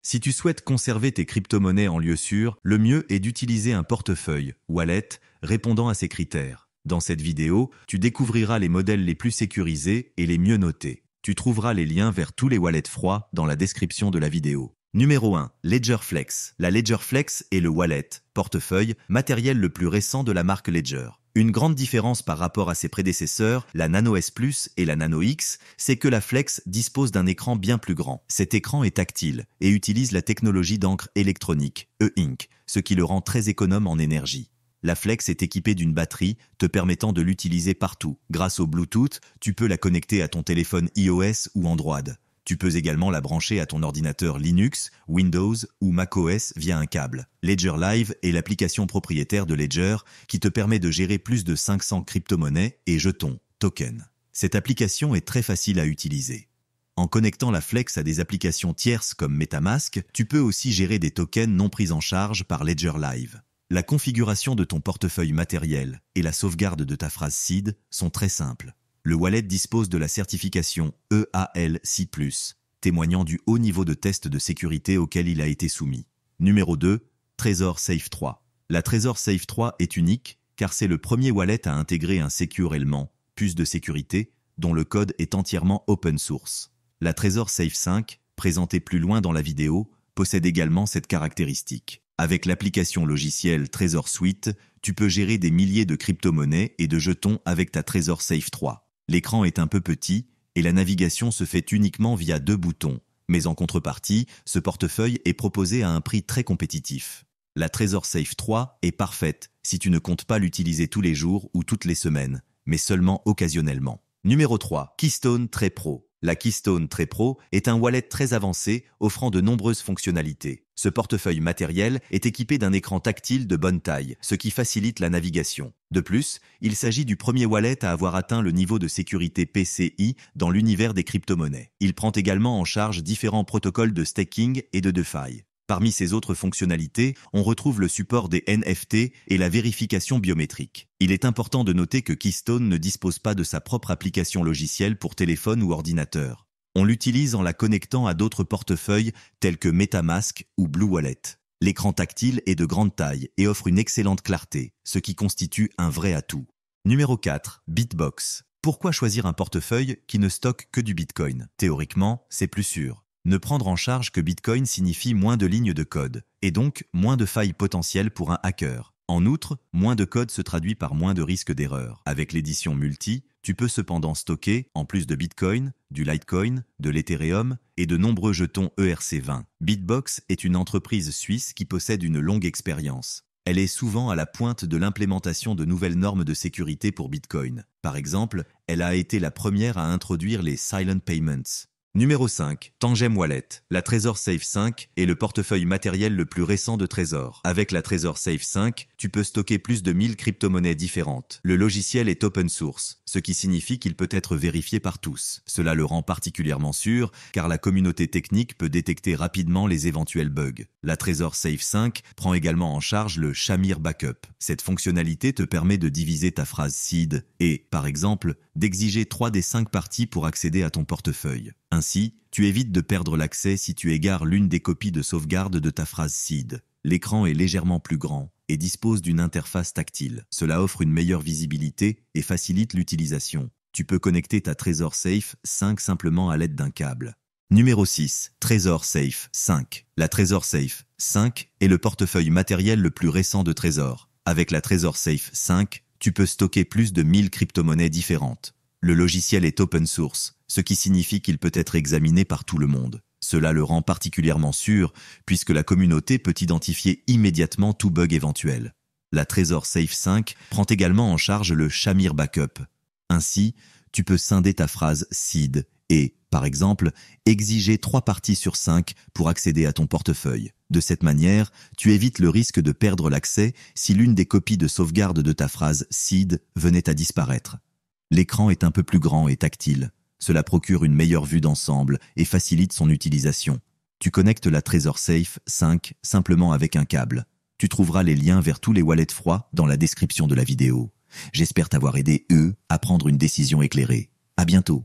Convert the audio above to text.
Si tu souhaites conserver tes crypto-monnaies en lieu sûr, le mieux est d'utiliser un portefeuille, wallet, répondant à ces critères. Dans cette vidéo, tu découvriras les modèles les plus sécurisés et les mieux notés. Tu trouveras les liens vers tous les wallets froids dans la description de la vidéo. Numéro 1. Ledger Flex. La Ledger Flex est le wallet, portefeuille, matériel le plus récent de la marque Ledger. Une grande différence par rapport à ses prédécesseurs, la Nano S Plus et la Nano X, c'est que la Flex dispose d'un écran bien plus grand. Cet écran est tactile et utilise la technologie d'encre électronique, E-Ink, ce qui le rend très économe en énergie. La Flex est équipée d'une batterie te permettant de l'utiliser partout. Grâce au Bluetooth, tu peux la connecter à ton téléphone iOS ou Android. Tu peux également la brancher à ton ordinateur Linux, Windows ou macOS via un câble. Ledger Live est l'application propriétaire de Ledger qui te permet de gérer plus de 500 crypto-monnaies et jetons, tokens. Cette application est très facile à utiliser. En connectant la Flex à des applications tierces comme MetaMask, tu peux aussi gérer des tokens non pris en charge par Ledger Live. La configuration de ton portefeuille matériel et la sauvegarde de ta phrase seed sont très simples. Le wallet dispose de la certification EAL6+, témoignant du haut niveau de test de sécurité auquel il a été soumis. Numéro 2. Trezor Safe 3. La Trezor Safe 3 est unique car c'est le premier wallet à intégrer un Secure Element, puce de sécurité, dont le code est entièrement open source. La Trezor Safe 5, présentée plus loin dans la vidéo, possède également cette caractéristique. Avec l'application logicielle Trezor Suite, tu peux gérer des milliers de crypto-monnaies et de jetons avec ta Trezor Safe 3. L'écran est un peu petit et la navigation se fait uniquement via 2 boutons. Mais en contrepartie, ce portefeuille est proposé à un prix très compétitif. La Trezor Safe 3 est parfaite si tu ne comptes pas l'utiliser tous les jours ou toutes les semaines, mais seulement occasionnellement. Numéro 3. Keystone Trey Pro. La Keystone Trey Pro est un wallet très avancé offrant de nombreuses fonctionnalités. Ce portefeuille matériel est équipé d'un écran tactile de bonne taille, ce qui facilite la navigation. De plus, il s'agit du premier wallet à avoir atteint le niveau de sécurité PCI dans l'univers des crypto-monnaies. Il prend également en charge différents protocoles de staking et de DeFi. Parmi ses autres fonctionnalités, on retrouve le support des NFT et la vérification biométrique. Il est important de noter que Keystone ne dispose pas de sa propre application logicielle pour téléphone ou ordinateur. On l'utilise en la connectant à d'autres portefeuilles tels que MetaMask ou Blue Wallet. L'écran tactile est de grande taille et offre une excellente clarté, ce qui constitue un vrai atout. Numéro 4. Bitbox. Pourquoi choisir un portefeuille qui ne stocke que du Bitcoin? Théoriquement, c'est plus sûr. Ne prendre en charge que Bitcoin signifie moins de lignes de code, et donc moins de failles potentielles pour un hacker. En outre, moins de code se traduit par moins de risques d'erreur. Avec l'édition multi, tu peux cependant stocker, en plus de Bitcoin, du Litecoin, de l'Ethereum et de nombreux jetons ERC20. Bitbox est une entreprise suisse qui possède une longue expérience. Elle est souvent à la pointe de l'implémentation de nouvelles normes de sécurité pour Bitcoin. Par exemple, elle a été la première à introduire les Silent Payments. Numéro 5. Tangem Wallet. La Trezor Safe 5 est le portefeuille matériel le plus récent de Trezor. Avec la Trezor Safe 5, tu peux stocker plus de 1000 crypto-monnaies différentes. Le logiciel est open source, ce qui signifie qu'il peut être vérifié par tous. Cela le rend particulièrement sûr, car la communauté technique peut détecter rapidement les éventuels bugs. La Trezor Safe 5 prend également en charge le Shamir Backup. Cette fonctionnalité te permet de diviser ta phrase seed et, par exemple, d'exiger 3 des 5 parties pour accéder à ton portefeuille. Ainsi, tu évites de perdre l'accès si tu égares l'une des copies de sauvegarde de ta phrase seed. L'écran est légèrement plus grand et dispose d'une interface tactile. Cela offre une meilleure visibilité et facilite l'utilisation. Tu peux connecter ta Trezor Safe 5 simplement à l'aide d'un câble. Numéro 6. Trezor Safe 5. La Trezor Safe 5 est le portefeuille matériel le plus récent de Trezor. Avec la Trezor Safe 5, tu peux stocker plus de 1000 crypto-monnaies différentes. Le logiciel est open source, ce qui signifie qu'il peut être examiné par tout le monde. Cela le rend particulièrement sûr, puisque la communauté peut identifier immédiatement tout bug éventuel. La Trezor Safe 5 prend également en charge le Shamir Backup. Ainsi, tu peux scinder ta phrase seed et, par exemple, exiger 3 parties sur 5 pour accéder à ton portefeuille. De cette manière, tu évites le risque de perdre l'accès si l'une des copies de sauvegarde de ta phrase seed venait à disparaître. L'écran est un peu plus grand et tactile. Cela procure une meilleure vue d'ensemble et facilite son utilisation. Tu connectes la Trezor Safe 5 simplement avec un câble. Tu trouveras les liens vers tous les wallets froids dans la description de la vidéo. J'espère t'avoir aidé à prendre une décision éclairée. À bientôt.